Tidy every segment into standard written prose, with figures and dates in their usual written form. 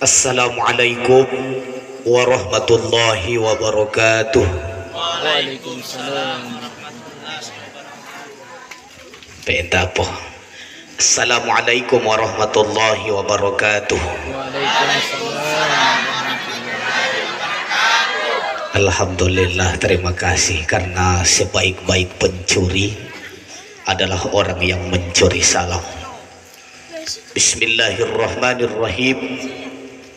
Assalamualaikum warahmatullahi wabarakatuh. Waalaikumsalam. Beda po. Assalamualaikum warahmatullahi wabarakatuh. Waalaikumsalam. Alhamdulillah, terima kasih karena sebaik-baik pencuri adalah orang yang mencuri salam. Bismillahirrahmanirrahim.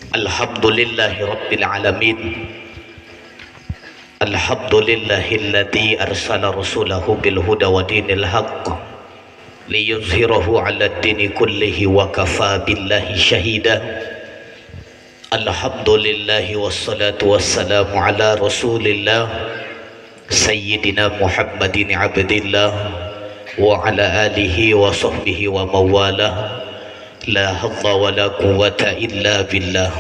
Alhamdulillahi rabbil alamin. Alhamdulillahilladzi arsala rasulahu bil huda wa dinil haqq liyuzhirahu 'ala ad-dini kullihi wa kafa billahi shahida. Alhamdulillahi wassalatu wassalamu ala rasulillah sayyidina Muhammadin abdillah wa ala alihi wa sahbihi wa mawalah. La hawla wa la quwwata illa billah.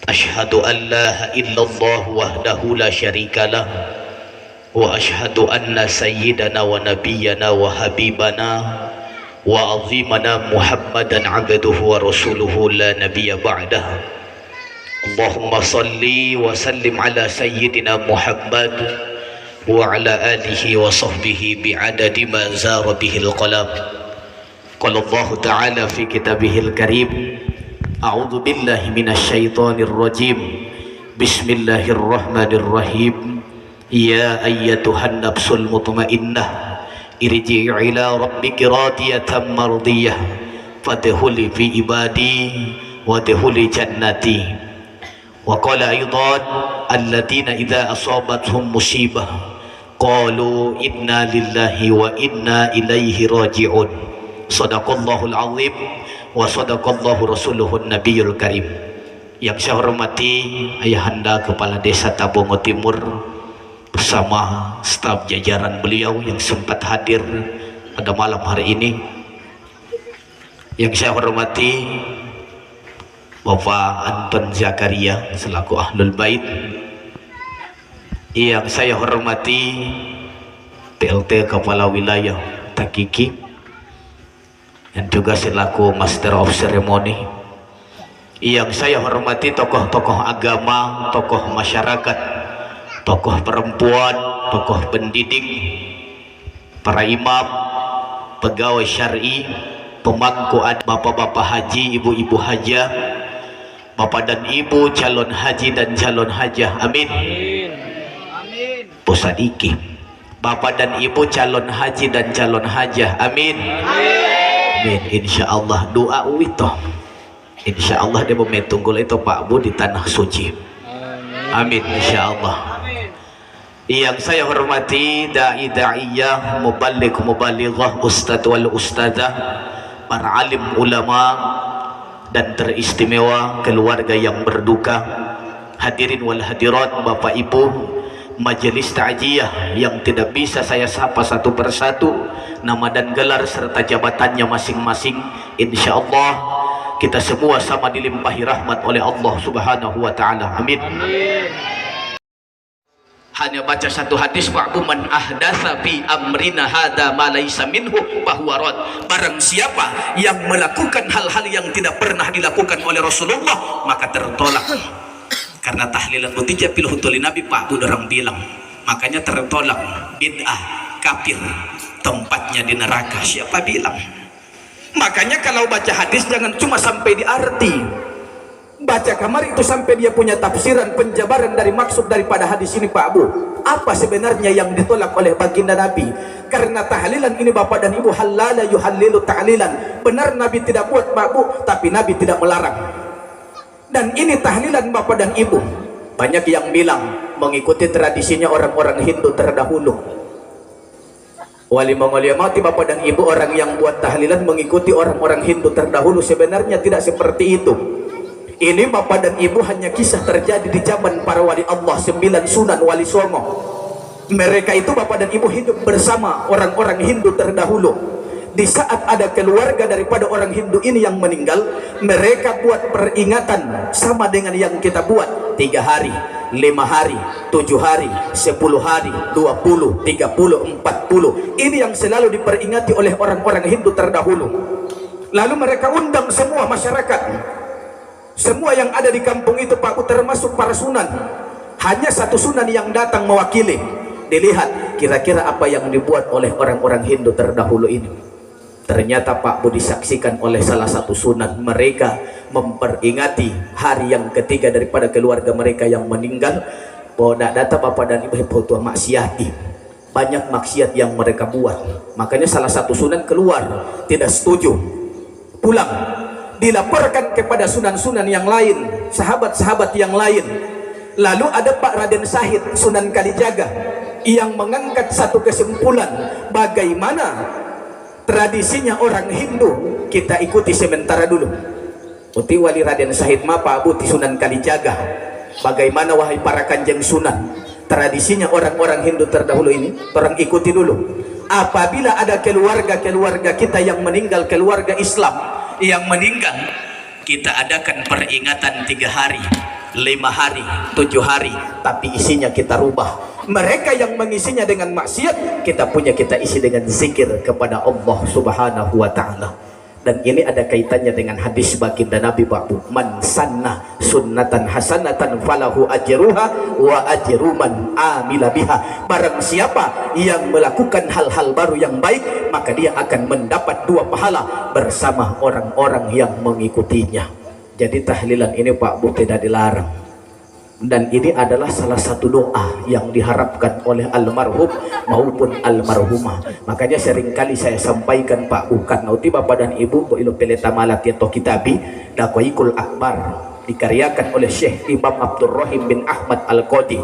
Ashhadu an la ilaha illallah wahdahu la syarika lah wa ashhadu anna sayyidana wa nabiyyana wa habibana wa azimana Muhammadan abduhu wa rasuluhu la nabiyya ba'dah. Allahumma salli wa sallim ala sayyidina Muhammad wa ala alihi wa sahbihi bi'adadi ma zara bihil qalam. Qala Allah ta'ala fi kitabihil karim, a'udzu billahi minasy syaithanir rajim. Bismillahirrahmanirrahim. Ya ayyatuhan nafsul mutmainnah, irji'i ila rabbiki radiyatan mardiyah, fadkhuli fi ibadi wadkhuli jannati. Wa qala aidan alladziina idza asabathum musibah qalu inna lillahi wa inna ilaihi raji'un. Shadaqallahul azim wa sadaqallahu rasuluhun nabiyul karim. Yang saya hormati Ayahanda Kepala Desa Tabongo Timur bersama staf jajaran beliau yang sempat hadir pada malam hari ini. Yang saya hormati Bapak Anton Zakaria selaku Ahlul Bait. Yang saya hormati PLT Kepala Wilayah Takiki dan juga selaku Master of Ceremony. Yang saya hormati tokoh-tokoh agama, tokoh masyarakat, tokoh perempuan, tokoh pendidik, para imam, pegawai syar'i, pemangku adat, bapak-bapak haji, ibu-ibu hajah, bapak dan ibu calon haji dan calon hajah, amin. Amin. Pusat iki, bapak dan ibu calon haji dan calon hajah, amin. Amin. Insyaallah doa wito. Insyaallah dia mau tunggul itu Pak Bu di tanah suci. Amin insyaallah. Yang saya hormati dai-daiyah, muballigh mubalighah, ustadz wal ustadzah, para alim ulama dan teristimewa keluarga yang berduka, hadirin wal hadirat, Bapak Ibu, majelis ta'ziyah yang tidak bisa saya sapa satu persatu nama dan gelar serta jabatannya masing-masing. Insyaallah kita semua sama dilimpahi rahmat oleh Allah Subhanahu wa taala. Amin. Hanya baca satu hadis, Pak, man ahdatsa fi amrina hadza ma laisa minhu fahuwa rad. Barang siapa yang melakukan hal-hal yang tidak pernah dilakukan oleh Rasulullah maka tertolak. Karena tahlilan mutija pil hutuli Nabi, Pak Bu orang bilang, makanya tertolak, bid'ah, kafir, tempatnya di neraka. Siapa bilang? Makanya kalau baca hadis jangan cuma sampai di arti, baca kamar itu sampai dia punya tafsiran, penjabaran dari maksud daripada hadis ini, Pak Bu. Apa sebenarnya yang ditolak oleh baginda Nabi? Karena tahlilan ini Bapak dan Ibu, halala yuhallilu tahlilan. Benar Nabi tidak buat, Pak Bu, tapi Nabi tidak melarang. Dan ini tahlilan Bapak dan Ibu, banyak yang bilang mengikuti tradisinya orang-orang Hindu terdahulu. Wali mati Bapak dan Ibu, orang yang buat tahlilan mengikuti orang-orang Hindu terdahulu. Sebenarnya tidak seperti itu. Ini Bapak dan Ibu hanya kisah terjadi di zaman para wali Allah, 9 sunan wali songo. Mereka itu Bapak dan Ibu hidup bersama orang-orang Hindu terdahulu. Di saat ada keluarga daripada orang Hindu ini yang meninggal, mereka buat peringatan sama dengan yang kita buat, 3 hari, 5 hari, 7 hari, 10 hari, 20, 30, 40. Ini yang selalu diperingati oleh orang-orang Hindu terdahulu. Lalu mereka undang semua masyarakat. Semua yang ada di kampung itu Pak Bu termasuk para sunan. Hanya satu sunan yang datang mewakili. Dilihat kira-kira apa yang dibuat oleh orang-orang Hindu terdahulu ini. Ternyata Pak Bu disaksikan oleh salah satu sunan. Mereka memperingati hari yang ketiga daripada keluarga mereka yang meninggal. Bahwa data Bapak dan Ibu tua maksiati. Banyak maksiat yang mereka buat. Makanya salah satu sunan keluar, tidak setuju, pulang, dilaporkan kepada sunan-sunan yang lain, sahabat-sahabat yang lain. Lalu ada Pak Raden Sahid, Sunan Kalijaga, yang mengangkat satu kesimpulan, bagaimana tradisinya orang Hindu kita ikuti sementara dulu. Uti wali Raden Sahid Mapa Abuti Sunan Kalijaga, bagaimana wahai para kanjeng sunan, tradisinya orang-orang Hindu terdahulu ini orang ikuti dulu. Apabila ada keluarga-keluarga kita yang meninggal, keluarga Islam yang meninggal, kita adakan peringatan 3 hari, 5 hari, 7 hari, tapi isinya kita rubah. Mereka yang mengisinya dengan maksiat, kita isi dengan zikir kepada Allah Subhanahu wa Ta'ala. Dan ini ada kaitannya dengan hadis baginda Nabi Pak, man sanna sunnatan hasanatan falahu ajruha wa ajru man amila biha. Barang siapa yang melakukan hal-hal baru yang baik, maka dia akan mendapat 2 pahala bersama orang-orang yang mengikutinya. Jadi tahlilan ini Pak Bu tidak dilarang. Dan ini adalah salah satu doa yang diharapkan oleh almarhum maupun almarhumah. Makanya seringkali saya sampaikan Pak Bu, karena Bapak dan Ibu Bu ilo peleta malat yato kitabi Dakwaikul Akbar dikaryakan oleh Syekh Imam Abdul Rahim bin Ahmad Al-Qadi.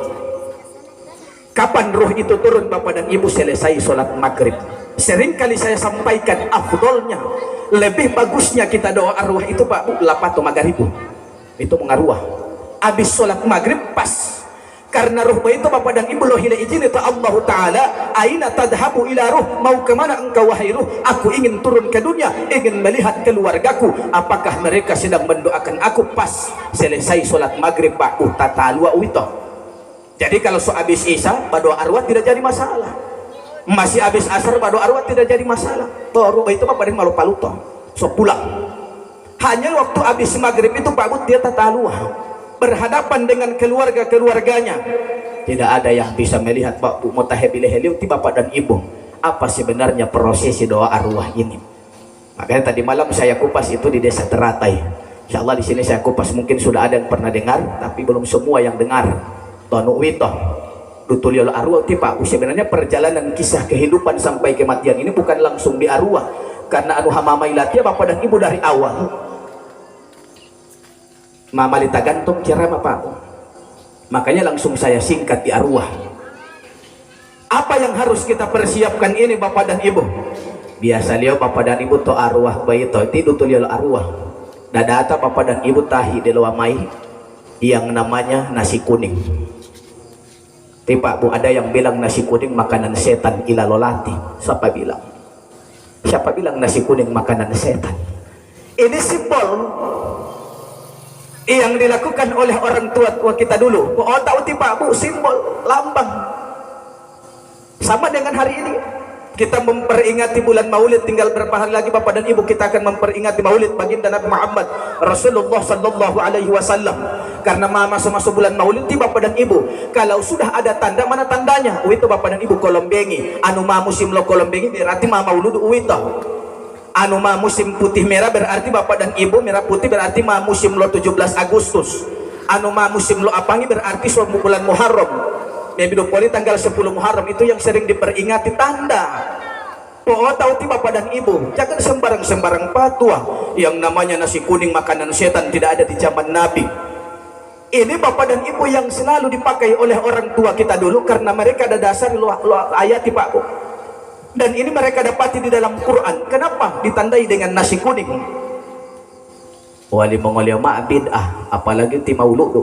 Kapan ruh itu turun Bapak dan Ibu? Selesai sholat maghrib. Seringkali saya sampaikan afdolnya, lebih bagusnya kita doa arwah itu Pak Bu lapato magharibu. Itu mengaruah habis sholat maghrib pas, karena ruh itu Bapak dan Ibu lohila izin itu Allah Ta'ala, aina tadhabu ila ruh, mau kemana engkau wahai ruh? Aku ingin turun ke dunia, ingin melihat keluargaku, apakah mereka sedang mendoakan aku? Pas selesai sholat maghrib Pak tatalua wito. Jadi kalau so habis isya berdoa arwah tidak jadi masalah, masih habis asar berdoa arwah tidak jadi masalah. Toh ruh itu Bapak dan malu paluto so pulang. Hanya waktu habis maghrib itu Pak dia tatalua berhadapan dengan keluarga-keluarganya. Tidak ada yang bisa melihat Pak Bu mutahebileheliu ti Bapak dan Ibu apa sebenarnya prosesi doa arwah ini. Makanya tadi malam saya kupas itu di Desa Teratai. Insyaallah di sini saya kupas, mungkin sudah ada yang pernah dengar tapi belum semua yang dengar. Tonu wito dutulil arwah ti Pak Bu, sebenarnya perjalanan kisah kehidupan sampai kematian ini bukan langsung di arwah, karena anu hamamailatnya Bapak dan Ibu dari awal Mama lita gantung ceramah Pak. Makanya langsung saya singkat di arwah. Apa yang harus kita persiapkan ini Bapak dan Ibu? Biasa lihat Bapak dan Ibu to arwah bayi to itu tuh lihat arwah. Dadata Bapak dan Ibu tahi di mai yang namanya nasi kuning. Pak Bu ada yang bilang nasi kuning makanan setan ilalolati. Siapa bilang? Siapa bilang nasi kuning makanan setan? Ini simbol yang dilakukan oleh orang tua kita dulu. Oh tahu Pak Bu, simbol lambang. Sama dengan hari ini kita memperingati bulan Maulid, tinggal berapa hari lagi Bapak dan Ibu kita akan memperingati Maulid baginda Nabi Muhammad Rasulullah sallallahu alaihi wasallam. Karena masuk bulan Maulid Bapak dan Ibu, kalau sudah ada tanda, mana tandanya? Itu Bapak dan Ibu kolombengi. Anu musim lo kolombengi berarti maulud uito. Anu musim putih merah berarti Bapak dan Ibu, merah putih berarti musim lo 17 Agustus. Anu musim lo apangi berarti suatu bulan Muharram. Poli tanggal 10 Muharram itu yang sering diperingati tanda. Oh tahu Bapak dan Ibu, jangan sembarang-sembarang patwa yang namanya nasi kuning makanan setan tidak ada di zaman Nabi. Ini Bapak dan Ibu yang selalu dipakai oleh orang tua kita dulu, karena mereka ada dasar ayat Pak Bu. Dan ini mereka dapati di dalam Quran. Kenapa ditandai dengan nasi kuning? Wali mengolia ma bid'ah, apalagi ti mauludu.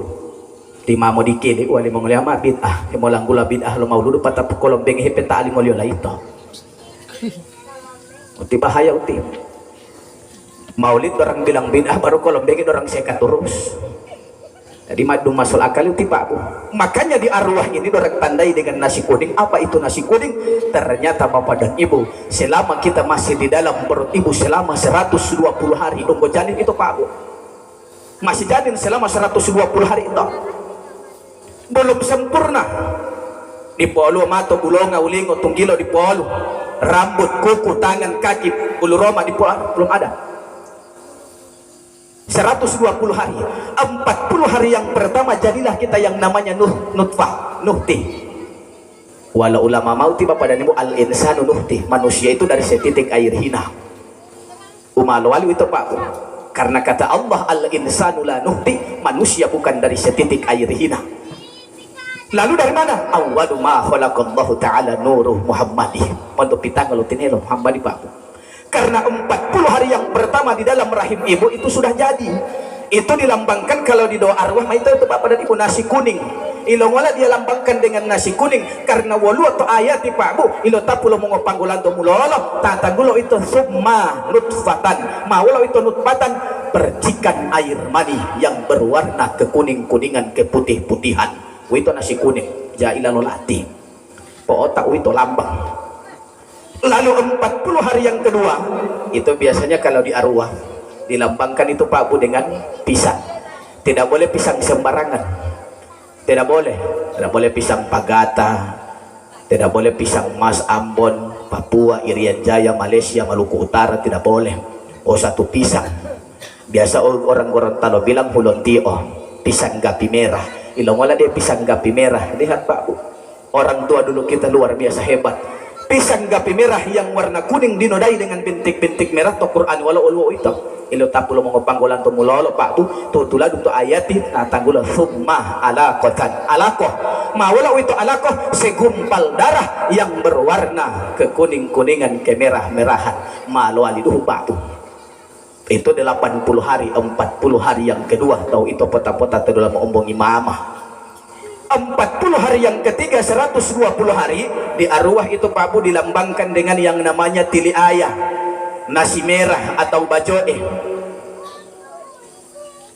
Ti mau dikili wali mengolia ma bid'ah. Molang gula bid'ah lo mauludu patap kolombeng hepeta ali ngolio la ito. Uti bahaya uti. Maulid orang bilang bid'ah baru kolombeng orang seka terus. Jadi madu masuk akal itu Pak Bu. Makanya di arwah ini orang tandai dengan nasi kuning. Apa itu nasi kuning? Ternyata Bapak dan Ibu, selama kita masih di dalam perut Ibu selama 120 hari nunggu janin itu Pak Bu. masih janin selama 120 hari itu, belum sempurna. Di polo mato bulonga ulingo tunggilo di polo, rambut, kuku, tangan, kaki, bulu roma di polo belum ada. 120 hari, 40 hari yang pertama jadilah kita yang namanya nutfah, nuhti. Walau ulama mau tiba pada nimu al insanu nuhti, manusia itu dari setitik air hina. Umalwali itu Pak, karena kata Allah al insanu la nuhti, manusia bukan dari setitik air hina. Lalu dari mana? Awwalu ma khalaqallahu ta'ala nuruh Muhammadi. Untuk pitang lutinelo Muhammadi Pak. Karena 40 hari yang pertama di dalam rahim ibu itu sudah jadi. Itu dilambangkan kalau di doa arwah itu Bapak dan Ibu nasi kuning. Ilongola dia lambangkan dengan nasi kuning karena walu atau ayat di Pak Bu ilo tapulo mengopanggulan to mulolo tatanggulo itu summa nutfatan maulo itu nutfatan percikan air mani yang berwarna kekuning-kuningan keputih-putihan. Wito nasi kuning jailalolati po otak wito lambang. Lalu 40 hari yang kedua itu biasanya kalau di arwah dilambangkan itu Pak Bu dengan pisang. Tidak boleh pisang sembarangan, tidak boleh pisang Pagata, tidak boleh pisang Mas Ambon, Papua, Irian Jaya, Malaysia, Maluku Utara, tidak boleh. Oh satu pisang. Biasa orang Gorontalo bilang hulontio, pisang gapi merah. Ilongola dia pisang gapi merah. Lihat Pak Bu, orang tua dulu kita luar biasa hebat. Pisang gapi merah yang warna kuning dinodai dengan bintik-bintik merah to Quran walau ulu itu. Ilo tapulo mengopanggolan to mulolo Pak Bu, tutula untuk ayati tatanggulo summa alaqatan. Alaqah. Mawala itu alaqah segumpal darah yang berwarna kekuning-kuningan kemerah-merahan. Maluali duhu Pak Bu. Itu 80 hari, 40 hari yang kedua tahu itu pota-pota dalam ombongi mama. 40 hari yang ketiga 120 hari di arwah itu Pak Bu dilambangkan dengan yang namanya tili ayah, nasi merah atau bajoe.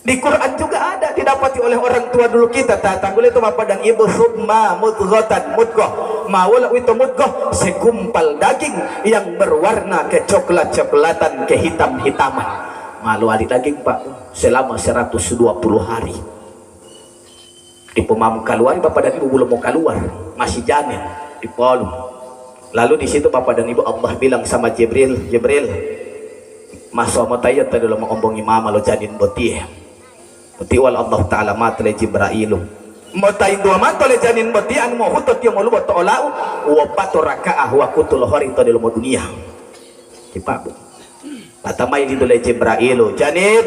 Di Quran juga ada didapati oleh orang tua dulu kita tatanggul itu Bapak dan Ibu summa mudghatan mudghah mawala itu mudghah segumpal daging yang berwarna kecoklat-coklatan kehitam-hitaman. Malu adi daging Pak selama 120 hari. Di pemam keluar Bapak dan Ibu belum mau keluar, masih janin di polu. Lalu di situ Bapak dan Ibu Allah bilang sama Jibril, masuk matayat tadi lo mengombongi mama lo janin boti. Tiwal Allah Ta'ala mata le Jibrailu motai dua mata le janin batian mo hutot yang mo lubot olau wa pato rakaah wa kutul hori to di lumo dunia Pak Bu patamay dito le Jibrailu janin,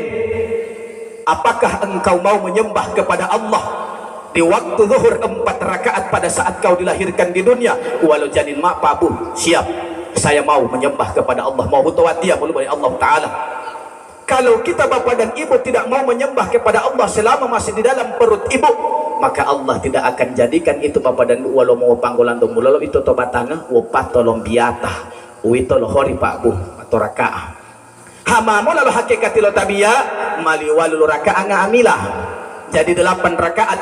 apakah engkau mau menyembah kepada Allah di waktu zuhur 4 rakaat pada saat kau dilahirkan di dunia? Walau janin mak Pak Bu siap, saya mau menyembah kepada Allah, mau hutawatiya mo lubot Allah Ta'ala. Kalau kita Bapak dan Ibu tidak mau menyembah kepada Allah selama masih di dalam perut ibu, maka Allah tidak akan jadikan itu Bapak dan Ibu walau mau panggolan do mulolo itu to batanga wo patolom biata wito lo hori Pak Bu atau rakaah. Hamamo lalu hakikat lo tabia mali walu rakaah ngamilah. Jadi 8 rakaat.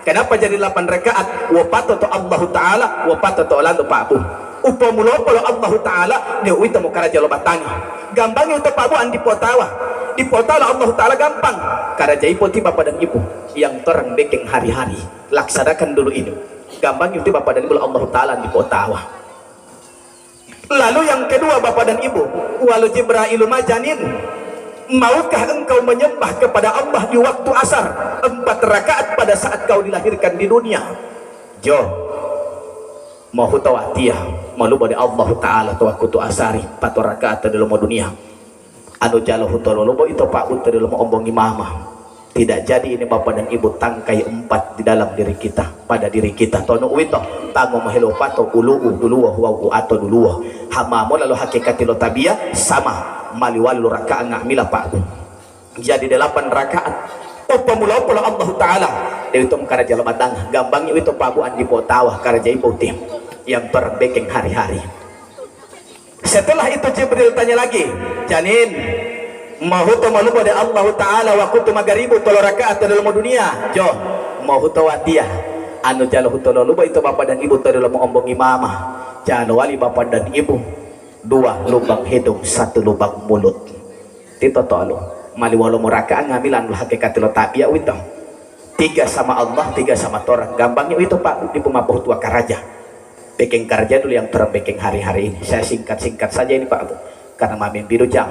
Kenapa jadi 8 rakaat? Wo pato to Allah Ta'ala, wo pato to olando Pak Bu. Upamulo polo Allah Ta'ala dia wito mo karaja lo batanga. Gampangnya itu Pak Bu andi potawa. Di potawa Allah Ta'ala gampang. Karaja ipo ti Bapak dan Ibu yang terang bekeng hari-hari. Laksanakan dulu ini. Gampangnya itu Bapak dan Ibu Allah Ta'ala di potawa. Lalu yang kedua Bapak dan Ibu, walau Jibrailu majanin, maukah engkau menyembah kepada Allah di waktu asar 4 rakaat pada saat kau dilahirkan di dunia? Jo mau hutawatiyah malu bade Allah Ta'ala tu aku tu asari 4 rakaat dalam dunia anu jalo hutololo itu Pak Ut dalam ombongi mama. Tidak jadi ini Bapak dan Ibu tangkai 4 di dalam diri kita, pada diri kita tono wito tango mahelo pato ulu dulu wa atau dulu hamamo lalu hakikati lo tabia sama maliwalu rakaat ngamila Pak Bu. Jadi 8 rakaat upamula pula Allah Ta'ala dari itu karaja batang gampangnya itu Pak Bu andi potawah karaja ibu tim yang berbekeng hari-hari. Setelah itu Jibril tanya lagi, janin mahuto malu pada Allah Ta'ala wa kutu magaribu tolo rakaat dalam dunia jo mahuto watiyah anu jalo hutolo luba itu Bapak dan Ibu dalam mengombongi mama jalo wali Bapak dan Ibu 2 lubang hidung 1 lubang mulut itu tolo mali walau murakaan ngamilan hakikat lo tabiya itu 3 sama Allah 3 sama torang gampangnya itu Pak di pemapuh tua karaja beking karaja dulu yang terang beking hari-hari ini saya singkat-singkat saja ini Pak Bu karena mamin biru jam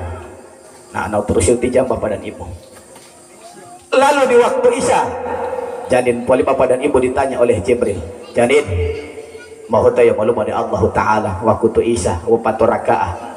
nah terus yuti jam Bapak dan Ibu lalu di waktu Isya janin poli Bapak dan Ibu ditanya oleh Jibril janin mau tahu malu dari Allah Ta'ala waktu Isya wapato rakaah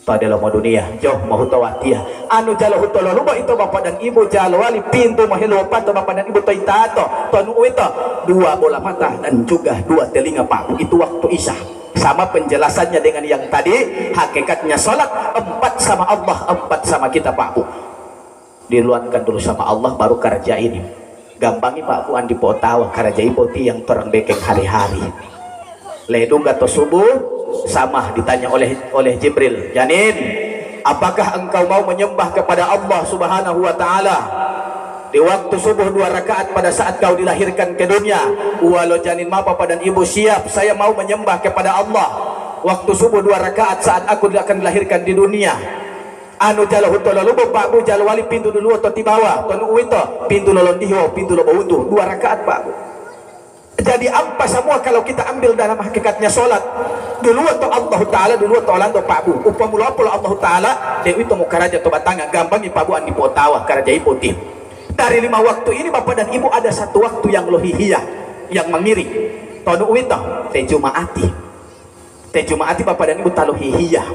pada mau dunia jauh mau tahu dia anu jalo hutolo lupa itu Bapak dan Ibu jalo wali pintu mahelo pato Bapak dan Ibu toitato tonu itu 2 bola mata dan juga 2 telinga Pak itu waktu Isya sama penjelasannya dengan yang tadi hakikatnya salat 4 sama Allah 4 sama kita Pak Bu diluankan dulu sama Allah baru kerja ini gampangnya Pak Bu andi potawa kerja ipoti yang terang bekeng hari-hari ledung atau subuh sama ditanya oleh Jibril janin apakah engkau mau menyembah kepada Allah Subhanahu wa Ta'ala di waktu subuh 2 rakaat pada saat kau dilahirkan ke dunia walau janin ma Bapak dan Ibu siap saya mau menyembah kepada Allah waktu subuh 2 rakaat saat aku akan dilahirkan di dunia anu jalo hutolo lubo Pak Bu jalo wali pintu dulu atau di bawah tonu itu pintu lolon diho pintu lobo untu 2 rakaat Pak Bu jadi apa semua kalau kita ambil dalam hakikatnya sholat dulu atau Allah Ta'ala dulu atau Allah Pak Bu upamula Allah Ta'ala dewi itu mau karaja atau batanga gampang Pak Bu andi potawa karaja ipoti dari 5 waktu ini Bapak dan Ibu ada 1 waktu yang lohihiyah yang mengiri tonu itu teh Jumaati Bapak dan Ibu talohihiyah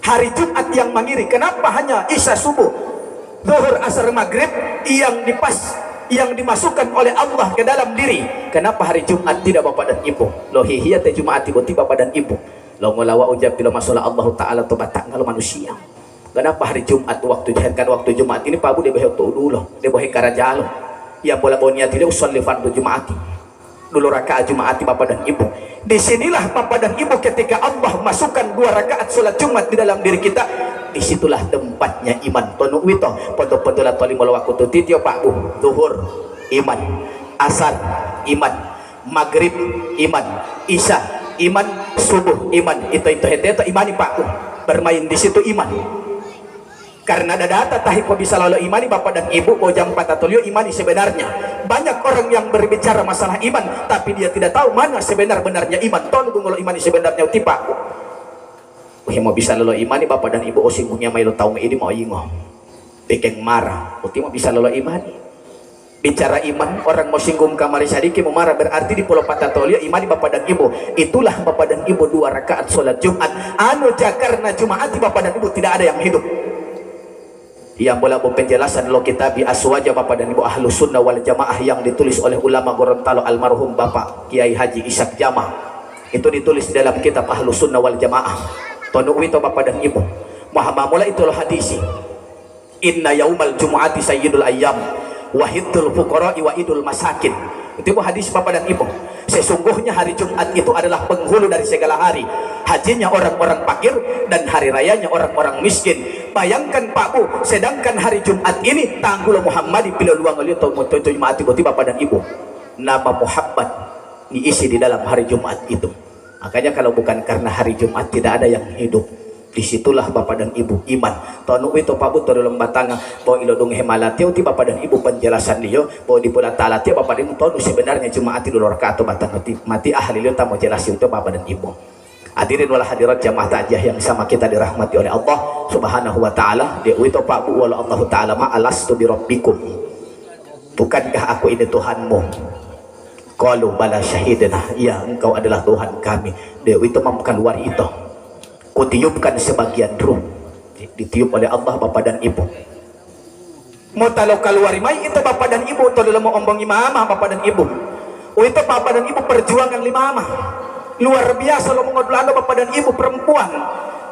hari Jumat yang mengiri kenapa hanya Isya subuh zuhur asar maghrib yang dimasukkan oleh Allah ke dalam diri kenapa hari Jumat tidak Bapak dan Ibu lohihiyah teh Jumaati boti Bapak dan Ibu lo ngulawa ujab bila masalah Allah Ta'ala atau batang kalau manusia kenapa hari Jumat waktu Jumat ini Pak Bu dia bahaya dulu dia bahaya karajalo yang bola bonia tidak usolli fardu Jumaati dulu rakaat Jumaati Bapak dan Ibu disinilah Bapak dan Ibu ketika Allah masukkan 2 rakaat sholat Jumat di dalam diri kita disitulah tempatnya iman tonu wito ponto-pontola toli molo waktu titio Pak Bu zuhur iman asar iman maghrib iman isya iman subuh iman itu imani Pak Bu bermain di situ iman karena ada data tahipo bisa lalu imani Bapak dan Ibu bojang patatulio imani sebenarnya banyak orang yang berbicara masalah iman tapi dia tidak tahu mana sebenar-benarnya iman tonu ngolo imani sebenarnya tipa mau bisa lalu imani Bapak dan Ibu osinggunya mai lo tahu ini mau ingo bikin marah mau bisa lalu imani bicara iman orang mau singgung kamari sadiki mau marah berarti di pulau patatulio imani Bapak dan Ibu itulah Bapak dan Ibu 2 rakaat sholat Jumat anu jakarna Jumaati Bapak dan Ibu tidak ada yang hidup yang boleh penjelasan lo kitab aswaja Bapak dan Ibu Ahlus Sunnah wal Jamaah yang ditulis oleh ulama Gorontalo almarhum Bapak Kiai Haji Ishak Jama itu ditulis dalam kitab Ahlus Sunnah wal Jamaah tonu itu Bapak dan Ibu Muhammad itu lo hadisi inna yaumal jumu'ati sayyidul ayyam wahidul fuqara'i wa idul masakin itu hadis Bapak dan Ibu sesungguhnya hari Jumat itu adalah penghulu dari segala hari hajinya orang-orang fakir dan hari rayanya orang-orang miskin bayangkan Pak Bu sedangkan hari Jumat ini tanggul Muhammad pilih luang oleh Jumat itu Bapak dan Ibu nama Muhammad diisi di dalam hari Jumat itu makanya kalau bukan karena hari Jumat tidak ada yang hidup disitulah Bapak dan Ibu iman tonu itu Pak Bu dalam batanga bahwa ilodung hemalatio ti Bapak dan Ibu penjelasan dia bahwa di bulan talatia Bapak dan Ibu tonu sebenarnya Jumaati dulu rakaat batang mati ahli liu tamu jelas itu Bapak dan Ibu hadirin wal hadirat jamaah tajah yang sama kita dirahmati oleh Allah Subhanahu wa Ta'ala dia itu Pak Bu wala Allah Ta'ala ma alastu bi rabbikum bukankah aku ini Tuhanmu qalu bala syahidna ya engkau adalah Tuhan kami dia itu keluar itu kutiupkan sebagian ruh ditiup oleh Allah Bapak dan Ibu mau talau keluar mai itu Bapak dan Ibu itu dalam mau ombong imamah Bapak dan Ibu itu Bapak dan Ibu perjuangan imamah luar biasa lo mengodlano Bapak dan Ibu perempuan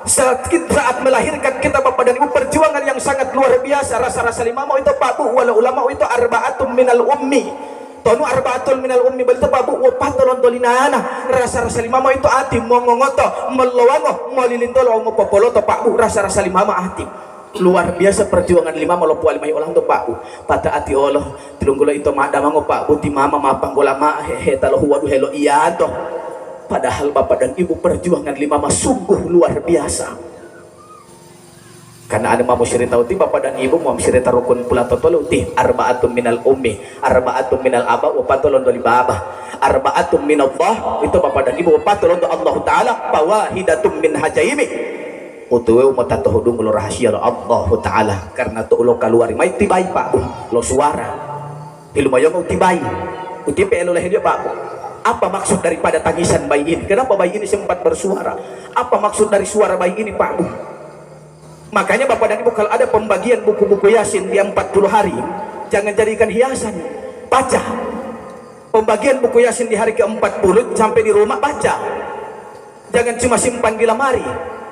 saat melahirkan kita Bapak dan Ibu perjuangan yang sangat luar biasa rasa-rasa imamah itu Pak Bu wala ulama itu arba'atum minal ummi tonu arba'atul minal ummi balita Babu wapatolon tolinana rasa-rasa limama itu ati mongongoto melowango molilintolo ngopopoloto Pak Bu rasa-rasa limama ati luar biasa perjuangan limama lo pual mai olang to Pak Bu pata ati Allah tulunggulo itu madamango Pak Bu ti mama mapang bola ma hehe talo waduh helo iya to padahal Bapak dan Ibu perjuangan limama sungguh luar biasa Karena ada mamu cerita uti bapak dan ibu mau cerita rukun pula totolo uti arba'atum minal ummi, arba'atum minal aba, upatolon dari baba, arba'atum minallah itu bapak dan ibu, upatolon do Allah Taala, fawahidatum min hajaimi. Utuwe umat tuhudung lo rahasia lo Allah Taala karena tu lo keluar mai tibai pak bu lo suara ilumayong tibai uti pe lo lahir dia pak bu. Apa maksud daripada tangisan bayi ini? Kenapa bayi ini sempat bersuara? Apa maksud dari suara bayi ini pak bu? Makanya bapak dan ibu kalau ada pembagian buku-buku Yasin di 40 hari jangan jadikan hiasan, baca. Pembagian buku Yasin di hari ke-40 sampai di rumah baca, jangan cuma simpan di lemari.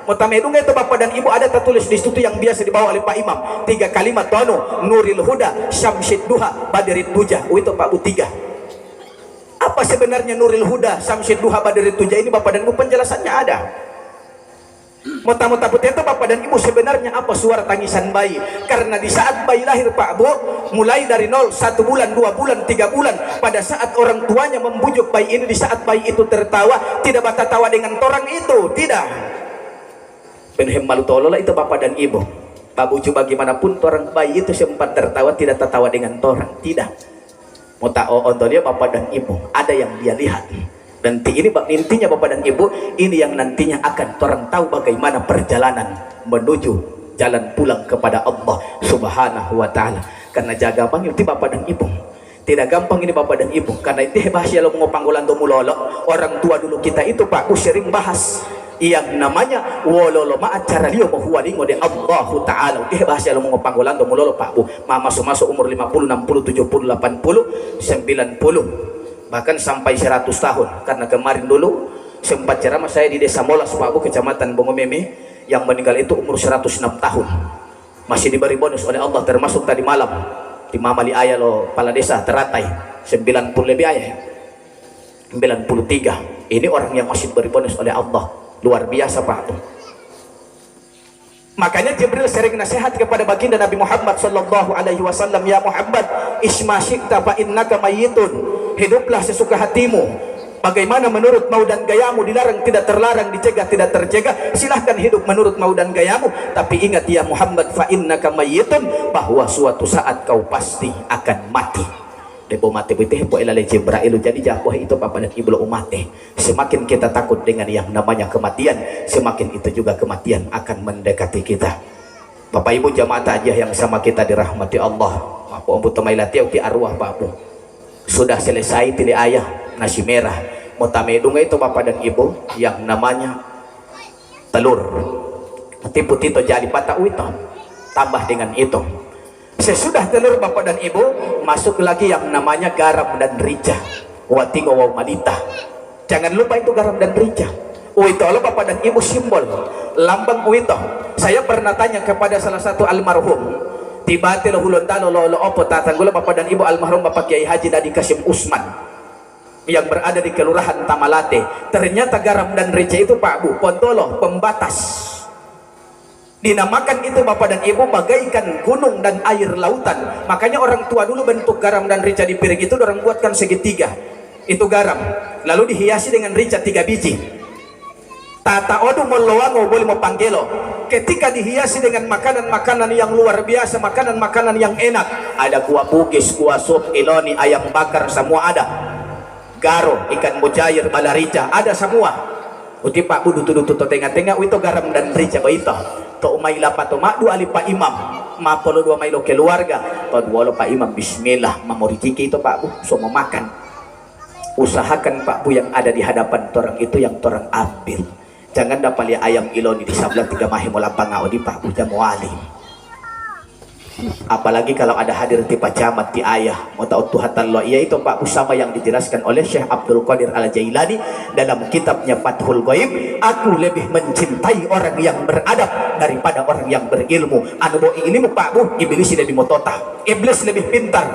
Mutamedung itu bapak dan ibu ada tertulis di situ yang biasa dibawa oleh Pak Imam 3 kalimat tono nuril huda syamsid duha badirit duja. Itu Pak Bu 3. Apa sebenarnya nuril huda syamsid duha badirit duja ini bapak dan ibu penjelasannya ada. Mota-mota putih itu bapak dan ibu sebenarnya apa suara tangisan bayi? Karena di saat bayi lahir Pak Bu, mulai dari 0, 1 bulan, 2 bulan, 3 bulan, pada saat orang tuanya membujuk bayi ini, di saat bayi itu tertawa, tidak bertawa dengan torang itu, tidak. Penhem malu tolola itu bapak dan ibu. Pak Bu coba gimana pun orang bayi itu sempat tertawa, tidak tertawa dengan torang, tidak. Mota untuk dia bapak dan ibu, ada yang dia lihat. Nanti ini intinya bapak dan ibu, ini yang nantinya akan orang tahu bagaimana perjalanan menuju jalan pulang kepada Allah Subhanahu wa Ta'ala. Karena jaga panggil itu bapak dan ibu, tidak gampang ini bapak dan ibu. Karena itu bahasa lo ngopanggulan do mulolo. Orang tua dulu kita itu Pak Bu sering bahas yang namanya wololo ma acara liyo mahuwalingo de Allah Ta'ala. Itu bahasa lo ngopanggulan do mulolo Pak Bu. Masuk umur 50, 60, 70, 80, 90, bahkan sampai 100 tahun. Karena kemarin dulu sempat ceramah saya di desa Molas Pak Bu, kecamatan Bongomeme, yang meninggal itu umur 106 tahun, masih diberi bonus oleh Allah. Termasuk tadi malam di Mamali Ayah lo kepala desa Teratai 90 lebih ayah 93. Ini orang yang masih diberi bonus oleh Allah, luar biasa Pak Bu. Makanya Jibril sering nasihat kepada baginda Nabi Muhammad sallallahu alaihi wasallam, ya Muhammad, isma syi'ta fa innaka mayyitun. Hiduplah sesuka hatimu. Bagaimana menurut mau dan gayamu, dilarang tidak terlarang, dicegah tidak tercegah. Silahkan hidup menurut mau dan gayamu. Tapi ingat ya Muhammad, fa innaka mayyitun, bahwa suatu saat kau pasti akan mati. Depo mati putih po ilale Jibril. Jadi jauh itu bapak dan ibu umat. Semakin kita takut dengan yang namanya kematian, semakin itu juga kematian akan mendekati kita. Bapak ibu jamaah aja yang sama kita dirahmati Allah. Maaf ombut temailati uti arwah Pak Bu. Sudah selesai tili ayah nasi merah. Mutamedunga itu bapak dan ibu yang namanya telur. Tipu tito jadi patah itu. Tambah dengan itu. Sesudah telur bapak dan ibu, masuk lagi yang namanya garam dan rica. Watingo waw malita. Jangan lupa itu garam dan rica. Uito lo bapak dan ibu simbol lambang uito. Saya pernah tanya kepada salah satu almarhum, tiba-tiba lo hulon talo lo opo tatanggula bapak dan ibu almarhum Bapak Kiai Haji Dadi Kasim Usman yang berada di Kelurahan Tamalate. Ternyata garam dan rica itu Pak Bu, pontolo pembatas. Dinamakan itu bapak dan ibu bagaikan gunung dan air lautan. Makanya orang tua dulu bentuk garam dan rica di piring itu orang buatkan segitiga. Itu garam, lalu dihiasi dengan rica 3 biji. Tata odu molowango boleh mau panggelo. Ketika dihiasi dengan makanan-makanan yang luar biasa, makanan-makanan yang enak, ada kuah bugis, kuah sup, iloni, ayam bakar, semua ada. Garo, ikan mujair, balarica, ada semua. Uti Pak Bu dutu-dutu tengah-tengah itu garam dan rica beito. To umay lapat to madu ali Pak Imam. Mapolo 2 mailo keluarga. To duolo Pak Imam bismillah mamoriciki itu Pak Bu, so memakan. Usahakan Pak Bu yang ada di hadapan torang itu yang torang ambil. Jangan dapat lihat ayam iloni di sebelah 3 mahi molapangao di Pak Bu jamuali. Apalagi kalau ada hadir tipe camat di ayah mau tahu Tuhan lo, iya itu Pak Bu sama yang dijelaskan oleh Syekh Abdul Qadir Al-Jailani dalam kitabnya Fathul Ghaib. Aku lebih mencintai orang yang beradab daripada orang yang berilmu. Anu bo ilmu Pak Bu, iblis lebih motota, iblis lebih pintar.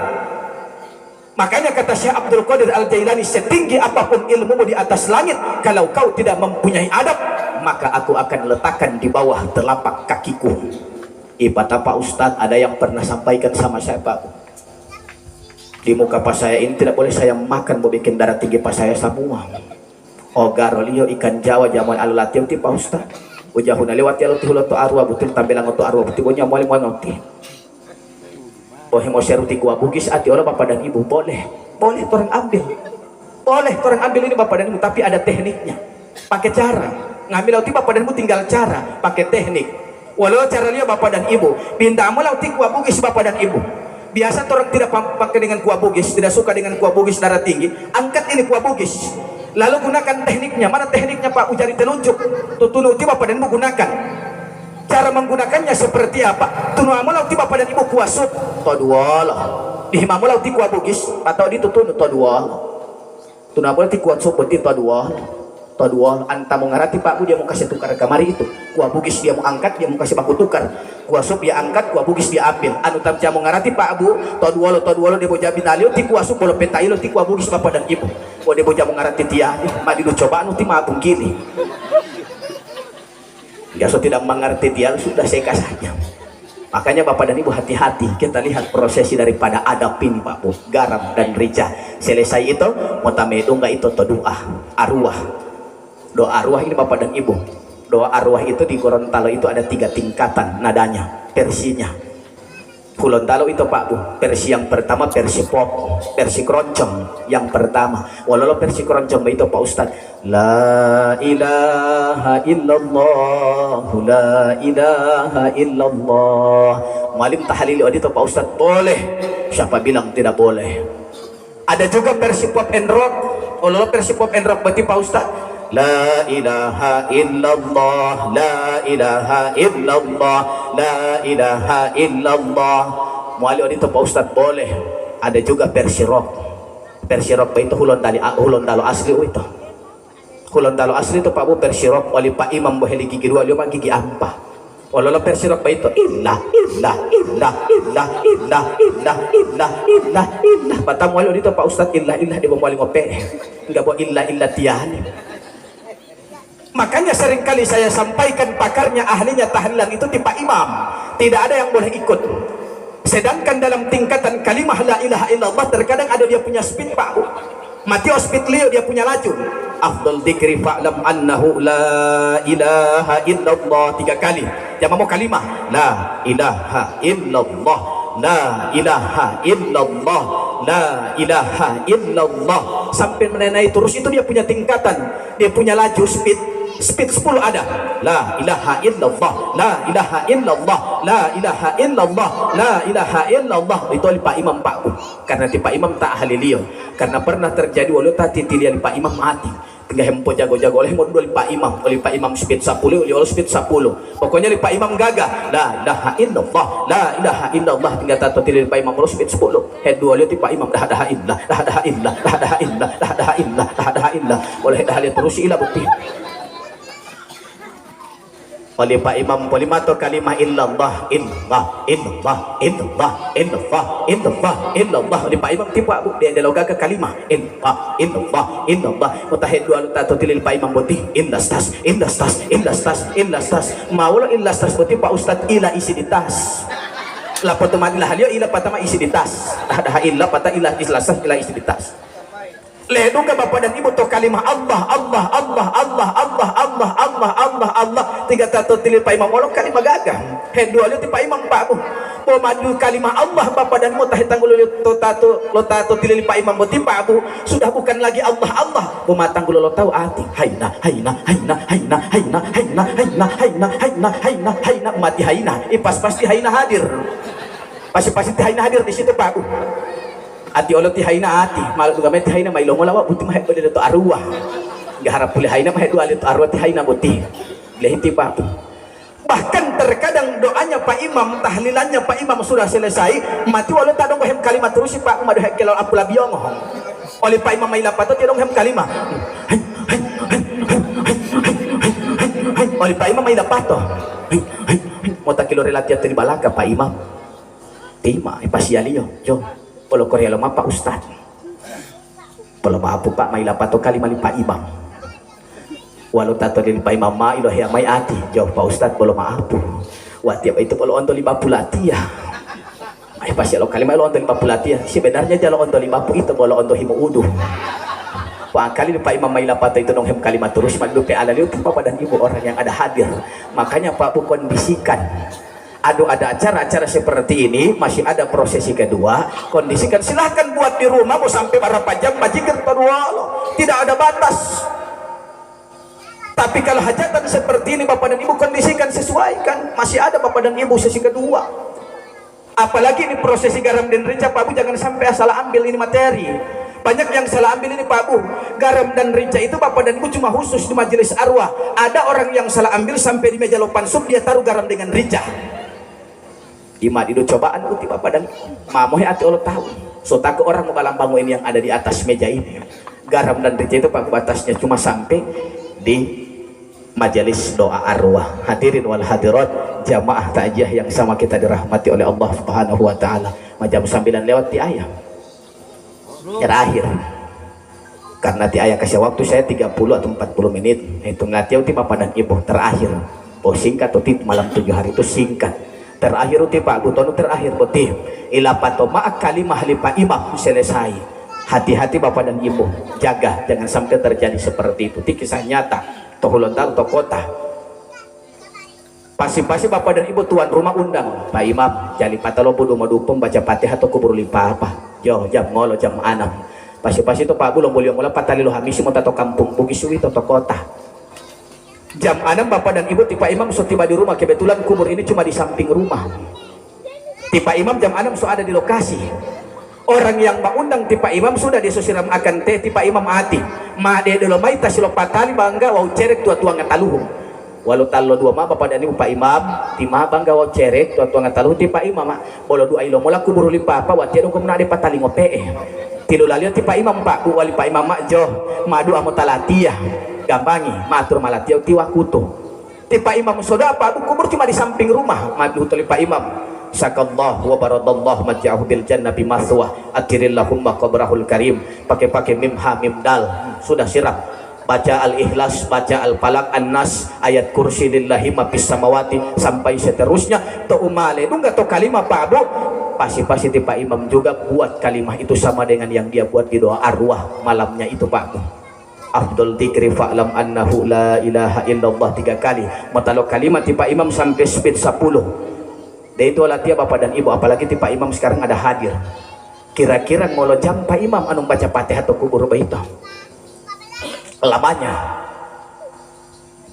Makanya kata Syekh Abdul Qadir Al-Jailani, setinggi apapun ilmumu di atas langit, kalau kau tidak mempunyai adab, maka aku akan letakkan di bawah telapak kakiku. Kata Pak Ustadz, ada yang pernah sampaikan sama saya Pak, di muka pas saya ini tidak boleh saya makan, mau bikin darah tinggi pas saya semua. Oh garolio ikan Jawa jamuan alulatiu ti Pak Ustadz. ujahuna lewat ya loti huloto arwah betul tambelang to arwah betul nya moal ngoti oh mau seruti gua bugis ati orang bapak dan ibu boleh orang ambil orang ambil ini bapak dan ibu tapi ada tekniknya pakai cara ngambil lauti bapak dan ibu tinggal cara pakai teknik walau caranya bapak dan ibu pinta mau lauti gua bugis bapak dan ibu biasa orang tidak pakai dengan kuah bugis tidak suka dengan kuah bugis darah tinggi angkat ini kuah bugis lalu gunakan tekniknya mana tekniknya Pak ujari telunjuk tutunuti bapak dan ibu gunakan cara menggunakannya seperti apa tunuamu lauti bapak dan ibu kuah sup toduala dihimamu lauti kuah bugis atau ditutunu toduala tunuamu lauti kuah sup berarti toduala anta mau ngarati Pak dia mau kasih tukar kamari itu kuah bugis dia mau angkat dia mau kasih baku tukar kuah sup dia angkat kuah bugis dia ambil anu tamca mau ngarati Pak Bu toduala dia mau jabin alio ti kuah sup bolo pentailo ti kuah bugis bapak dan ibu dia mau jamu ngarati dia mak didu coba anu ti mabung gini dia so tidak mengerti dia sudah seka saja makanya bapak dan ibu hati-hati kita lihat prosesi daripada adab ini Pak Bu garam dan rica selesai itu mau tamedo enggak itu doa arwah ini bapak dan ibu doa arwah itu di Gorontalo itu ada 3 tingkatan nadanya versinya Gorontalo itu Pak Bu versi yang pertama versi pop versi keroncong yang pertama walau versi keroncong itu Pak Ustad la ilaha illallah la ilaha illallah malim tahlil itu Pak Ustad boleh siapa bilang tidak boleh ada juga versi pop and rock walau versi pop and rock berarti Pak Ustad la ilaha illallah la ilaha illallah la ilaha illallah muali itu Pak Ustad boleh ada juga versi rock itu Hulondalo asli itu Hulondalo asli itu Pak Bu versi rock oleh Pak Imam Boheli gigi 2 5 gigi 4 walau versi rock itu illah patah muali itu Pak Ustad illah di bawah ngope enggak bawa illah tiani. Makanya seringkali saya sampaikan pakarnya ahlinya tahlilan itu tipe imam tidak ada yang boleh ikut sedangkan dalam tingkatan kalimah la ilaha illallah terkadang ada dia punya speed Pak mati speed Leo dia punya laju afdal dzikri fa'lam annahu la ilaha illallah 3 kali jangan mau kalimah la ilaha illallah la ilaha illallah la ilaha illallah sampai menenai terus itu dia punya tingkatan dia punya laju speed 10 ada la ilaha illallah la ilaha illallah la ilaha illallah la ilaha illallah itu oleh Pak Imam Pak Bu karena Pak Imam tak halilio karena pernah terjadi walau tadi tilian Pak Imam mati tinggal hempo jago-jago oleh modul Pak Imam speed 10 oleh speed 10 pokoknya Pak Imam gagah la ilaha illallah la ilaha illallah tinggal tato tilian Pak Imam oleh speed 10 head 2 oleh Pak Imam dah illah oleh dah terus ilah bukti oleh Pak Imam polimatur kalimah illallah oleh Pak Imam tipu aku dia loga ke kalimah illallah mutahid dua lu tato tilil Pak Imam boti indastas maulah indastas boti Pak Ustad ila isi di tas la patama ilah halio ila patama isi di tas dah illa patah ila islasas ila isi di tas ledu ke bapak dan ibu to kalimah Allah 3 tato tilil Pak Imam walau kalimah gagah head 2 lihat Pak Imam Pak Bu maju kalimah Allah bapak dan ibu tahit tanggul lo tato tilil Pak Imam boti Pak Bu sudah bukan lagi Allah pematang lo tahu hati haina mati haina pasti haina hadir pasti haina hadir di situ Pak Bu ati olot ti haina ati malu juga ti haina mai longo lawa buti mah bede to arwah enggak harap pulih haina mah dua lit arwah ti haina buti lehiti Pak bahkan terkadang doanya Pak Imam tahlilannya Pak Imam sudah selesai mati walau tak dong hem kalimat terus si Pak madu hekelal apula biong oleh Pak Imam mai lapato ti dong hem kalimat oleh Pak Imam mai lapato mau tak kilo relatia di balaka Pak Imam tima pasialio jo polo Korea lama Pak Ustad polo maapu Pak may lapato kalimah Pak Imam walau tato dari Pak Imam ma ilo hea may ati jauh Pak Ustad polo maapu wati apa itu polo onto 50 latia may pasialo kalimah lo onto 50 latia sebenarnya jalo onto 50 itu polo onto himu uduh Kali Pak Imam Maila Pata itu nonghem kalimat terus mandupe alali itu Bapak dan Ibu orang yang ada hadir. Makanya Pak Bu kondisikan. Aduh ada acara-acara seperti ini, masih ada prosesi kedua, kondisikan silahkan buat di rumah mau sampai berapa jam majikan terwalo, tidak ada batas. Tapi kalau hajatan seperti ini Bapak dan Ibu kondisikan, sesuaikan, masih ada Bapak dan Ibu sesi kedua. Apalagi ini prosesi garam dan rica Pak Bu, jangan sampai asal ambil ini materi. Banyak yang salah ambil ini Pak Bu. Garam dan rica itu Bapak dan Ibu cuma khusus di majelis arwah. Ada orang yang salah ambil sampai di meja lopan sup dia taruh garam dengan rica. Imat itu cobaan uti Bapak dan mamoh hati Allah tahu. So tak orang mau bangun ini yang ada di atas meja ini. Garam dan rica itu Pak Bu atasnya cuma sampai di majelis doa arwah. Hadirin wal hadirat, jamaah takziah yang sama kita dirahmati oleh Allah Subhanahu wa taala. Jam 9 lewat di ayam. Terakhir. Karena di ayah kasih waktu saya 30 atau 40 menit. Hitung latih uti Bapak dan Ibu terakhir. Oh singkat uti malam 7 hari itu singkat. Terakhir uti Pak Gutono terakhir uti ilapato ma'ak kalimah lipa imam selesai. Hati-hati Bapak dan Ibu, jaga jangan sampai terjadi seperti itu. Itu kisah nyata tohulontar to kota. Pasti Bapak dan Ibu tuan rumah undang Pak Imam jali patalo budu madupum baca Fatihah atau kubur lipa apa jauh jam ngolo jam 6 pasti itu Pak Bulong boleh mulai patali lo hamisi mau tato kampung Bugis Suwi atau kota jam 6 Bapak dan Ibu tipe Imam so tiba di rumah, kebetulan kubur ini cuma di samping rumah. Tipe Imam jam 6 so ada di lokasi. Orang yang mengundang tipe Imam sudah disusiram akan teh tipe Imam hati ma de dolo mai tasilo patali bangga wau cerek tua-tua ngataluhum. Walau talo dua ma Bapak dan Ibu Pak Imam timah bangga wau cerek tua-tua ngataluhum tipe Imam bolo dua ilo mola kubur lipa apa wa tiado kumna de patali ngope. Tilu lalio tipe Imam Pak ku wali Pak Imam jo madu amotalatiyah. Gampangi matur malatia tiwa kutu tipa imam soda Pak Bu kubur cuma di samping rumah madu tuli Pak Imam sakallahu wa baradallahu maj'ahu bil jannah bimaswa atirillahumma qabrahul karim pakai mim ha mim dal sudah sirap baca al-ikhlas baca al-falaq an-nas ayat kursi lillahi ma fis samawati sampai seterusnya to umale nungga to kalimah Pak Bu pasti tipa imam juga buat kalimah itu sama dengan yang dia buat di doa arwah malamnya itu Pak Bu. Afdal dzikri fa'lam annahu la ilaha illallah 3 kali. Matalo kalimat tipe imam sampai speed 10. Dan itu latih Bapak dan Ibu, apalagi tipe imam sekarang ada hadir. Kira-kira ngolo jam Pak Imam anu baca Fatihah atau kubur baita. Lamanya.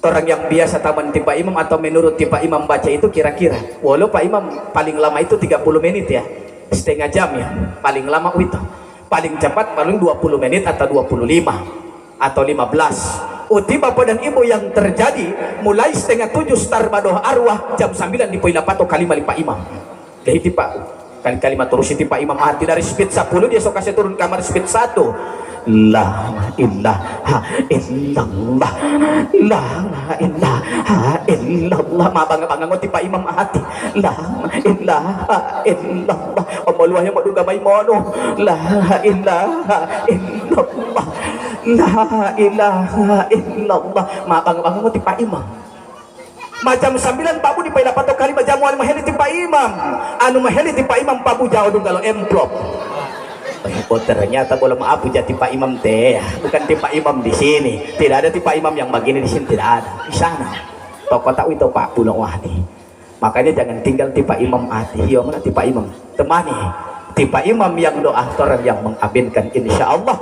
Orang yang biasa taman tipe imam atau menurut tipe imam baca itu kira-kira. Walau Pak Imam paling lama itu 30 menit ya. Setengah jam ya. Paling lama itu. Paling cepat paling 20 menit atau 25. Atau 15 uti Bapak dan Ibu yang terjadi mulai setengah 7 start badoh arwah jam 9 di poin atau kalimat Pak Imam dari Pak kalimat terus itu Pak Imam hati dari speed 10 dia sok kasih turun kamar speed 1 la ilaha illallah la ilaha illallah ma bangga ngoti Pak Imam hati la ilaha illallah omoluah yang mau duga may mono la ilaha illallah la ilaha illallah ma bangga ngoti Pak Imam macam 9 Pak Bu di payah patok kali jamuan maheli ti Pak Imam anu maheli ti Pak Imam Pak Bu jauh dong kalau emplop. Oh ternyata boleh maaf jati Pak Imam teh bukan ti Pak Imam di sini tidak ada ti Pak Imam yang begini di sini tidak ada di sana toko tahu itu Pak Bulong Wahdi makanya jangan tinggal ti Pak Imam hati iya mana ti Pak Imam temani ti Pak Imam yang doa orang yang mengaminkan insya Allah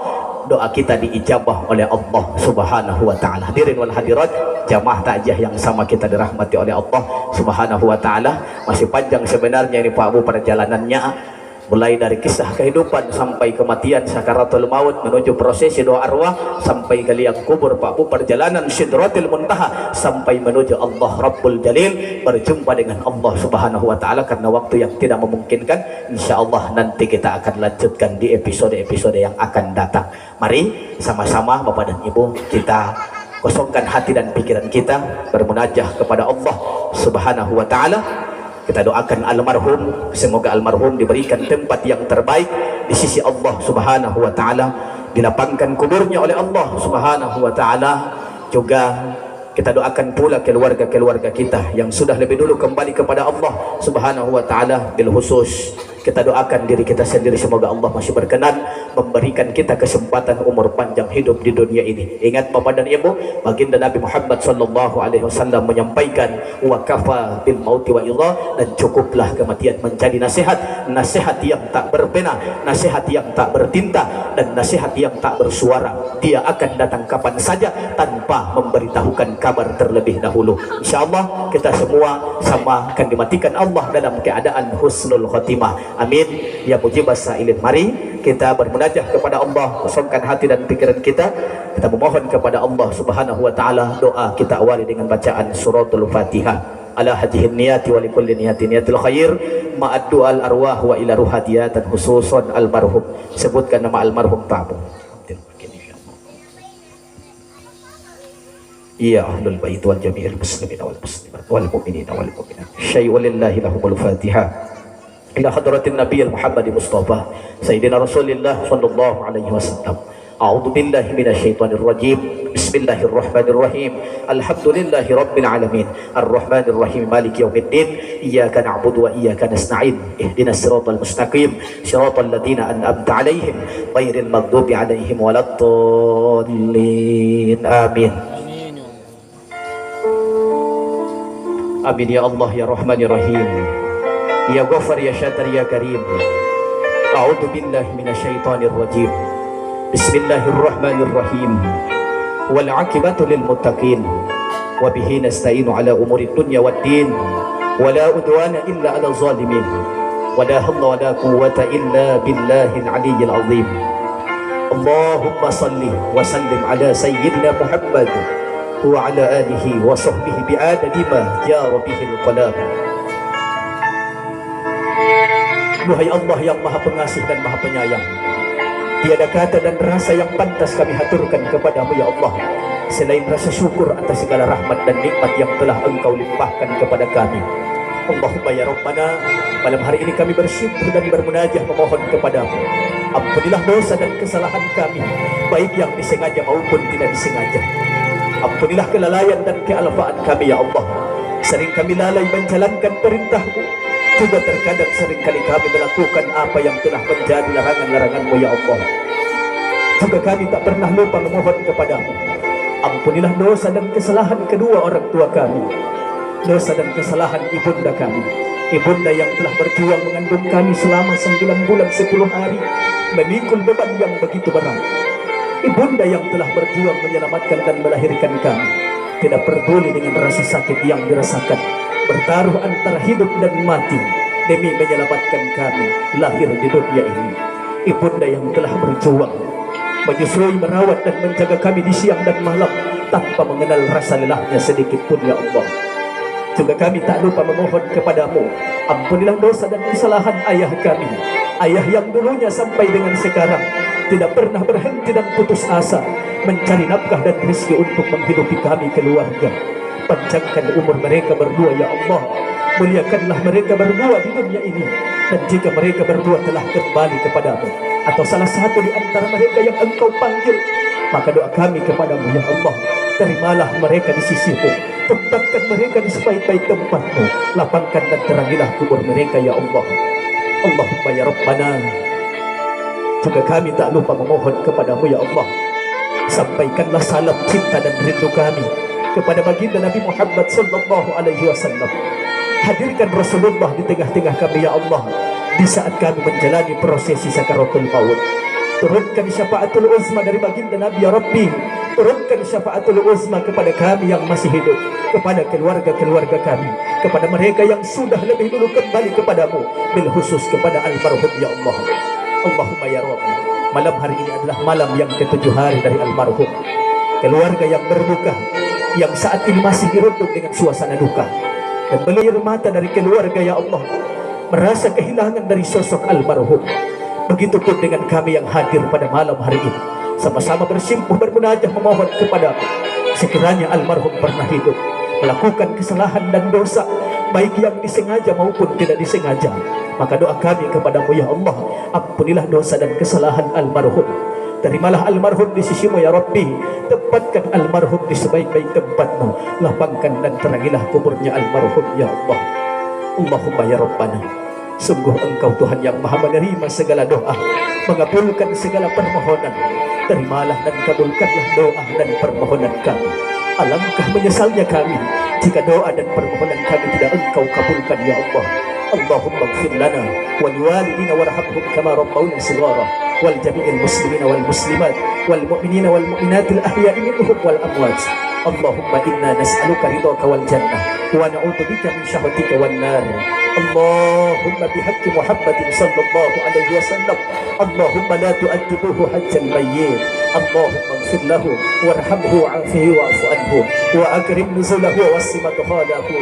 doa kita diijabah oleh Allah Subhanahu wa taala. Hadirin wal hadirat, jamaah takziah yang sama kita dirahmati oleh Allah Subhanahu wa taala. Masih panjang sebenarnya ini Pak Bu perjalanannya. Mulai dari kisah kehidupan sampai kematian sakaratul maut menuju prosesi doa arwah sampai ke liang kubur Pak Bu perjalanan sidratil muntaha sampai menuju Allah Rabbul Jalil berjumpa dengan Allah Subhanahu wa taala karena waktu yang tidak memungkinkan insyaallah nanti kita akan lanjutkan di episode-episode yang akan datang. Mari sama-sama Bapak dan Ibu kita kosongkan hati dan pikiran kita bermunajah kepada Allah Subhanahu wa taala. Kita doakan almarhum, semoga almarhum diberikan tempat yang terbaik di sisi Allah Subhanahu wa taala, dilapangkan kuburnya oleh Allah Subhanahu wa taala. Juga kita doakan pula keluarga-keluarga kita yang sudah lebih dulu kembali kepada Allah Subhanahu wa taala, bil khusus Kita doakan diri kita sendiri, semoga Allah masih berkenan memberikan kita kesempatan umur panjang hidup di dunia ini. Ingat Bapak dan Ibu, baginda Nabi Muhammad sallallahu alaihi wasallam menyampaikan, wa kafa bil mauti wa idha, dan cukuplah kematian menjadi nasihat, nasihat yang tak berpena, nasihat yang tak bertinta, dan nasihat yang tak bersuara. Dia akan datang kapan saja tanpa memberitahukan kabar terlebih dahulu. Insyaallah kita semua sama akan dimatikan Allah dalam keadaan husnul khotimah. Amin ya mujibas sa'ilin. Mari kita bermunajah kepada Allah, kosongkan hati dan pikiran kita. Kita memohon kepada Allah Subhanahu wa taala. Doa kita awali dengan bacaan suratul Fatihah. Ala hadihin niyati wa likulli niyatin niyatul khair ma'ad du'al arwah wa ila ruhadiyatan khususun almarhum. Sebutkan nama almarhum Pak. Ya ahlul bait wal jami'il muslimin wal muslimat wal mu'minin wal mu'minat. Syai'un lillahi lahumul Fatihah. Ila hadratin Nabi Muhammad Mustafa Sayyidina Rasulullah sallallahu alaihi wasallam. A'udzu billahi minasyaitonir rajim. Bismillahirrahmanirrahim. Alhamdulillahi rabbil alamin. Arrahmanir rahim. Maliki yaumiddin. Iyyaka na'budu wa iyyaka nasta'in. Ihdinas siratal mustaqim. Siratal ladzina an'amta 'alaihim ghairil maghdubi 'alaihim waladdallin. Amin. Amin ya Allah ya Rahmanir Rahim. Ya Ghafar ya Syatar ya Karim. A'udzu billahi minasyaitonir rajim. Bismillahirrahmanirrahim. Wal 'aqibatu lil muttaqin. Wa bihi nasta'inu ala umuri dunya waddin. Wa la udwana illa 'alal zalimin. Wa la hawla wa la quwwata illa billahil 'aliyyil 'azim. Allahumma shalli wa sallim ala sayyidina Muhammad wa ala alihi wa sahbihi bi'adadi ma jara bihil qalam. Duhai Allah yang maha pengasih dan maha penyayang, tiada kata dan rasa yang pantas kami haturkan kepadamu ya Allah selain rasa syukur atas segala rahmat dan nikmat yang telah Engkau limpahkan kepada kami. Allahumma ya Rabbana, malam hari ini kami bersyukur dan bermunajah memohon kepadamu. Ampunilah dosa dan kesalahan kami, baik yang disengaja maupun tidak disengaja. Ampunilah kelalaian dan kealpaan kami ya Allah. Sering kami lalai menjalankan perintah-Mu, juga terkadang seringkali kami melakukan apa yang telah menjadi larangan-larangan-Mu ya Allah. Juga kami tak pernah lupa memohon kepadamu. Ampunilah dosa dan kesalahan kedua orang tua kami, dosa dan kesalahan ibunda kami, ibunda yang telah berjuang mengandung kami selama 9 bulan 10 hari, memikul beban yang begitu berat. Ibunda yang telah berjuang menyelamatkan dan melahirkan kami, tidak peduli dengan rasa sakit yang dirasakan, bertaruh antara hidup dan mati demi menyelamatkan kami lahir di dunia ini. Ibunda yang telah berjuang menyusui, merawat dan menjaga kami di siang dan malam tanpa mengenal rasa lelahnya sedikit pun ya Allah. Juga kami tak lupa memohon kepadamu, ampunilah dosa dan kesalahan ayah kami, ayah yang dulunya sampai dengan sekarang tidak pernah berhenti dan putus asa mencari nafkah dan rezeki untuk menghidupi kami keluarga. Panjangkan umur mereka berdua ya Allah, muliakanlah mereka berdua di dunia ini. Dan jika mereka berdua telah kembali kepadamu, atau salah satu di antara mereka yang Engkau panggil, maka doa kami kepadamu ya Allah, terimalah mereka di sisi-Mu, tempatkan mereka di sebaik-baik tempat-Mu, lapangkan dan terangilah kubur mereka ya Allah. Allahumma ya Rabbana, juga kami tak lupa memohon kepadamu ya Allah, sampaikanlah salam cinta dan rindu kami kepada baginda Nabi Muhammad sallallahu alaihi wasallam. Hadirkan Rasulullah di tengah-tengah kami ya Allah di saat kami menjalani prosesi sakaratul maut. Turunkan syafaatul uzma dari baginda Nabi ya Rabbi. Turunkan syafaatul uzma kepada kami yang masih hidup, kepada keluarga-keluarga kami, kepada mereka yang sudah lebih dulu kembali kepadamu, bil khusus kepada almarhum ya Allah. Allahumma ya Rabb, malam hari ini adalah malam yang ke-7 hari dari almarhum. Keluarga yang berduka, yang saat ini masih dirundung dengan suasana duka, dan belair mata dari keluarga ya Allah, merasa kehilangan dari sosok almarhum. Begitupun dengan kami yang hadir pada malam hari ini, sama-sama bersimpuh bermunajah memohon kepadamu. Sekiranya almarhum pernah hidup, melakukan kesalahan dan dosa, baik yang disengaja maupun tidak disengaja, maka doa kami kepadamu ya Allah, ampunilah dosa dan kesalahan almarhum. Terimalah almarhum di sisi-Mu ya Rabbi, tempatkan almarhum di sebaik-baik tempat-Mu, lapangkan dan terangilah kuburnya almarhum ya Allah. Allahumma ya Rabbana, Sungguh Engkau Tuhan yang maha menerima segala doa, mengabulkan segala permohonan. Terimalah dan kabulkanlah doa dan permohonan kami. Alangkah menyesalnya kami jika doa dan permohonan kami tidak Engkau kabulkan ya Allah. Allahumma ighfir lana wa liwalidina warhamhum kama rabbawna shighara wal jami'il muslimina wal muslimat wal mu'minina wal mu'minatil ahya'i minhum wal amwat. Allahumma inna nas'aluka ridhaka wal jannah wa na'udzubika min syahwatika wan nar. Allahumma bihaqqi Muhammadin sallallahu alaihi wasallam, Allahumma la tu'adhibuhu hajjal mayyit. Allahumma ighfir lahu warhamhu wa'afihi wa'fu anhu wa akrim nuzulahu wa wasi madkhalahu.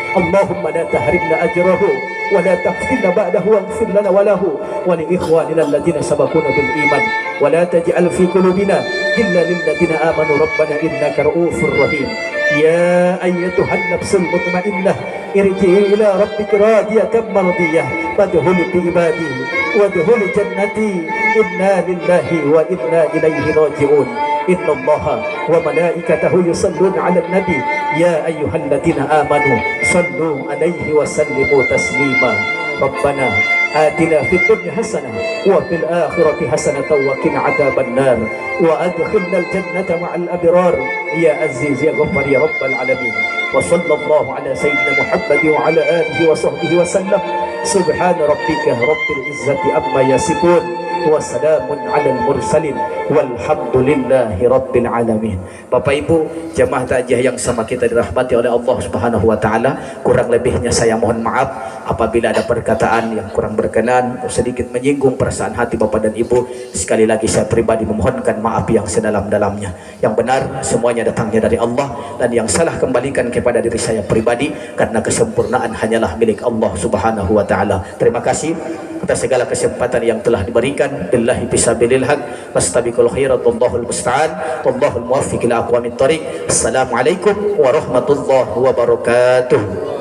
Allahumma la tahrimna ajrahu wa la taftinna ba'dahu waghfir lana wa lahu wa li ikhwanina alladhina sabaquna bil iman wa la taj'al fi qulubina illa lil ladzina amanu rabbana innaka ra'ufur rahim. Ya ayyatuhan nafsul mutmainnah irji'i ila rabbika radiyatan mardiyah fadkhuli fi ibadi wadkhuli jannati inna lillahi wa inna ilaihi raji'un. Inna Allaha wa malaikatahu yusalluna 'alan nabi ya ayyuhalladzina amanu sallu 'alaihi wa sallimu taslima. Rabbana آتنا في الدنيا حسنة وفي الآخرة حسنة وقنا عذاب النار وأدخلنا الجنة مع الأبرار يا عزيز يا غفار يا رب العالمين. وصلى الله على سيدنا محمد وعلى آله وصحبه وسلم. سبحان ربك رب العزة عما يصفون وسلام على المرسلين walhamdulillahi rabbil alamin. Bapak Ibu jamaah takziah yang sama kita dirahmati oleh Allah Subhanahu wa taala, kurang lebihnya saya mohon maaf apabila ada perkataan yang kurang berkenan, sedikit menyinggung perasaan hati Bapak dan Ibu. Sekali lagi saya pribadi memohonkan maaf yang sedalam-dalamnya. Yang benar semuanya datangnya dari Allah, dan yang salah kembalikan kepada diri saya pribadi, karena kesempurnaan hanyalah milik Allah Subhanahu wa taala. Terima kasih atas segala kesempatan yang telah diberikan. Billahi fisabilil haq wastabiqul khairat wallahul musta'an wallahul muwaffiq ila aqwamit thoriq. Assalamualaikum warahmatullahi wabarakatuh.